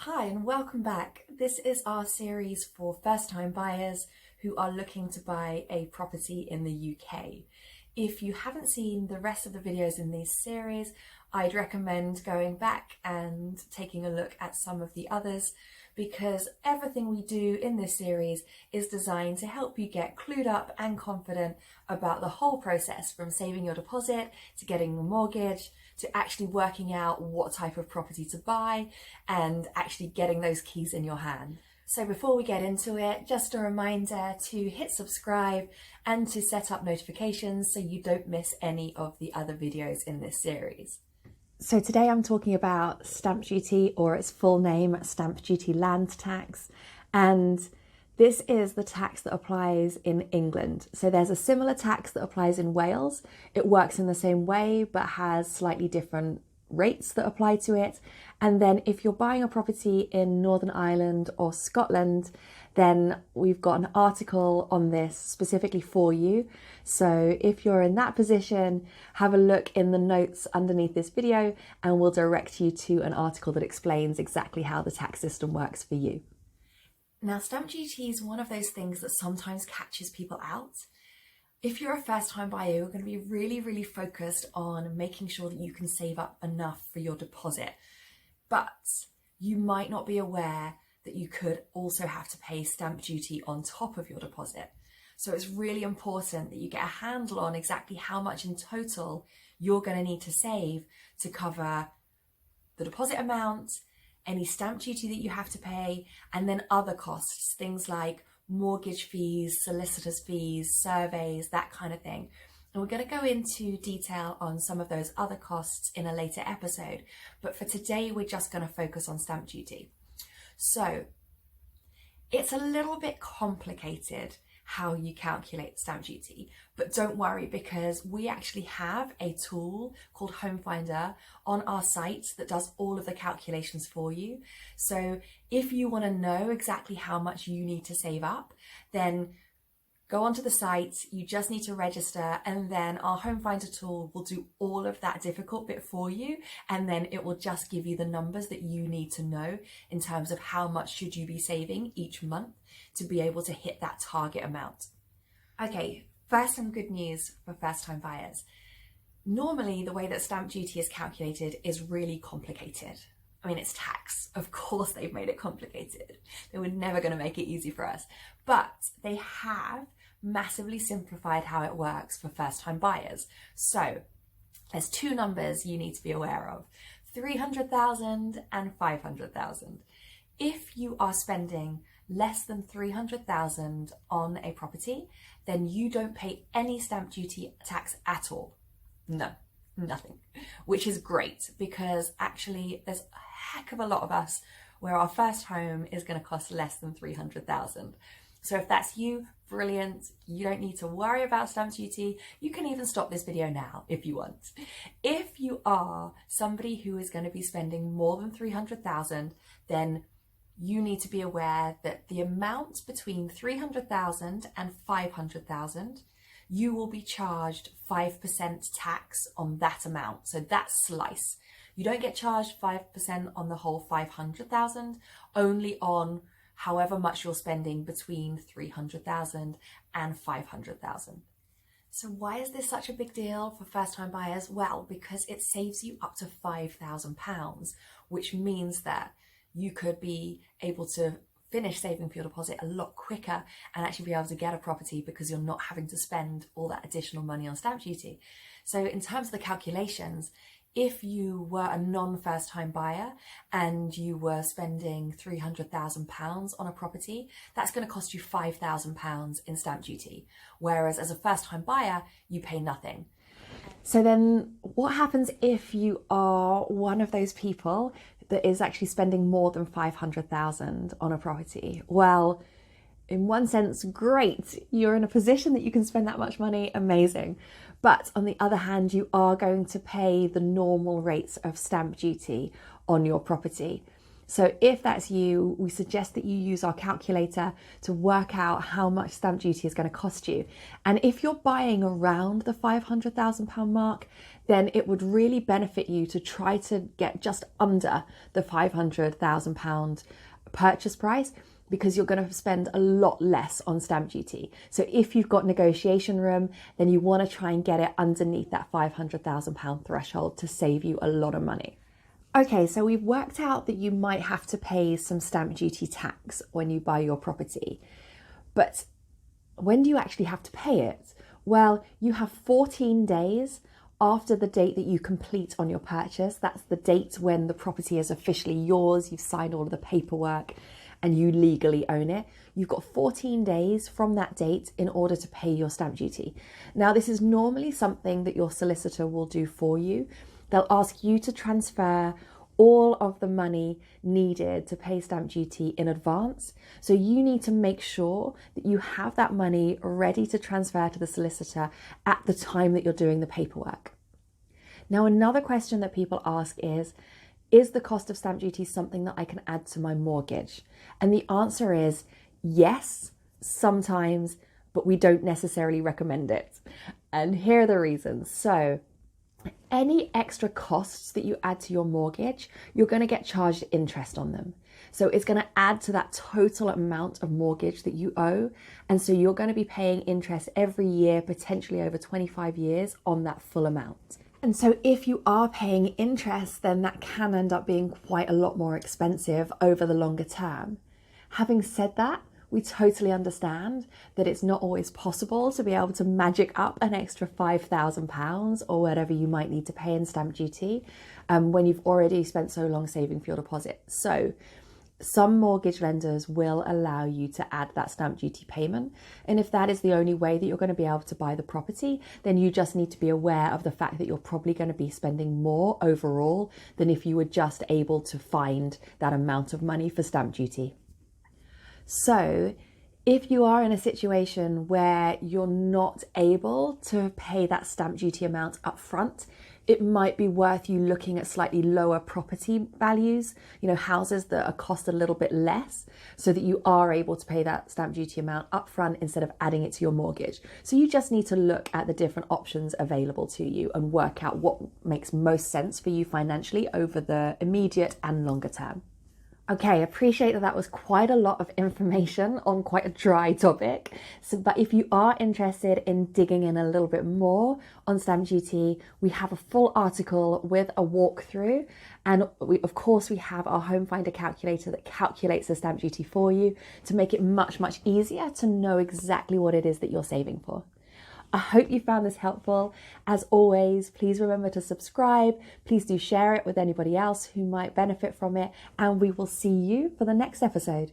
Hi and welcome back. This is our series for first-time buyers who are looking to buy a property in the UK. If you haven't seen the rest of the videos in this series, I'd recommend going back and taking a look at some of the others, because everything we do in this series is designed to help you get clued up and confident about the whole process, from saving your deposit to getting a mortgage to actually working out what type of property to buy and actually getting those keys in your hand. So before we get into it, just a reminder to hit subscribe and to set up notifications so you don't miss any of the other videos in this series. So today I'm talking about stamp duty, or its full name, stamp duty land tax. And this is the tax that applies in England. So there's a similar tax that applies in Wales. It works in the same way, but has slightly different rates that apply to it. And then if you're buying a property in Northern Ireland or Scotland, then we've got an article on this specifically for you. So if you're in that position, have a look in the notes underneath this video and we'll direct you to an article that explains exactly how the tax system works for you. Now, stamp duty is one of those things that sometimes catches people out. If you're a first-time buyer, you're going to be really focused on making sure that you can save up enough for your deposit. But you might not be aware that you could also have to pay stamp duty on top of your deposit. So it's really important that you get a handle on exactly how much in total you're going to need to save to cover the deposit amount, any stamp duty that you have to pay, and then other costs, things like mortgage fees, solicitors fees, surveys, that kind of thing. And we're going to go into detail on some of those other costs in a later episode, but for today we're just going to focus on stamp duty. So it's a little bit complicated how you calculate stamp duty, but don't worry, because we actually have a tool called Home Finder on our site that does all of the calculations for you. So if you want to know exactly how much you need to save up, then go onto the site, you just need to register, and then our Home Finder tool will do all of that difficult bit for you, and then it will just give you the numbers that you need to know in terms of how much should you be saving each month to be able to hit that target amount. Okay, first, some good news for first-time buyers. Normally, the way that stamp duty is calculated is really complicated. I mean, it's tax. Of course they've made it complicated. They were never going to make it easy for us. But they have massively simplified how it works for first-time buyers. So there's two numbers you need to be aware of: 300,000 and 500,000. If you are spending less than 300,000 on a property, then you don't pay any stamp duty tax at all. No, nothing, which is great, because actually there's a heck of a lot of us where our first home is going to cost less than 300,000. So if that's you, brilliant. You don't need to worry about stamp duty. You can even stop this video now if you want. If you are somebody who is going to be spending more than 300,000, then you need to be aware that the amount between 300,000 and 500,000, you will be charged 5% tax on that amount. So that slice. You don't get charged 5% on the whole 500,000, only on however much you're spending between 300,000 and 500,000. So why is this such a big deal for first-time buyers? Well, because it saves you up to £5,000, which means that you could be able to finish saving for your deposit a lot quicker and actually be able to get a property because you're not having to spend all that additional money on stamp duty. So in terms of the calculations, if you were a non-first-time buyer and you were spending £300,000 on a property, that's going to cost you £5,000 in stamp duty. Whereas as a first-time buyer, you pay nothing. So then what happens if you are one of those people that is actually spending more than 500,000 on a property? Well, in one sense, great. You're in a position that you can spend that much money, amazing. But on the other hand, you are going to pay the normal rates of stamp duty on your property. So if that's you, we suggest that you use our calculator to work out how much stamp duty is going to cost you. And if you're buying around the £500,000 mark, then it would really benefit you to try to get just under the £500,000 purchase price, because you're going to spend a lot less on stamp duty. So if you've got negotiation room, then you want to try and get it underneath that £500,000 threshold to save you a lot of money. Okay, so we've worked out that you might have to pay some stamp duty tax when you buy your property. But when do you actually have to pay it? Well, you have 14 days after the date that you complete on your purchase. That's the date when the property is officially yours, you've signed all of the paperwork and you legally own it. You've got 14 days from that date in order to pay your stamp duty. Now, this is normally something that your solicitor will do for you. They'll ask you to transfer all of the money needed to pay stamp duty in advance. So you need to make sure that you have that money ready to transfer to the solicitor at the time that you're doing the paperwork. Now, another question that people ask is the cost of stamp duty something that I can add to my mortgage? And the answer is yes, sometimes, but we don't necessarily recommend it. And here are the reasons. So any extra costs that you add to your mortgage, you're going to get charged interest on them. So it's going to add to that total amount of mortgage that you owe. And so you're going to be paying interest every year, potentially over 25 years on that full amount. And so if you are paying interest, then that can end up being quite a lot more expensive over the longer term. Having said that, we totally understand that it's not always possible to be able to magic up an extra £5,000 or whatever you might need to pay in stamp duty when you've already spent so long saving for your deposit. So some mortgage lenders will allow you to add that stamp duty payment. And if that is the only way that you're going to be able to buy the property, then you just need to be aware of the fact that you're probably going to be spending more overall than if you were just able to find that amount of money for stamp duty. So if you are in a situation where you're not able to pay that stamp duty amount up front, it might be worth you looking at slightly lower property values, houses that are cost a little bit less, so that you are able to pay that stamp duty amount up front instead of adding it to your mortgage. So you just need to look at the different options available to you and work out what makes most sense for you financially over the immediate and longer term. Okay, appreciate that was quite a lot of information on quite a dry topic. But if you are interested in digging in a little bit more on stamp duty, we have a full article with a walkthrough. And of course, we have our home finder calculator that calculates the stamp duty for you to make it much, much easier to know exactly what it is that you're saving for. I hope you found this helpful. As always, please remember to subscribe. Please do share it with anybody else who might benefit from it. And we will see you for the next episode.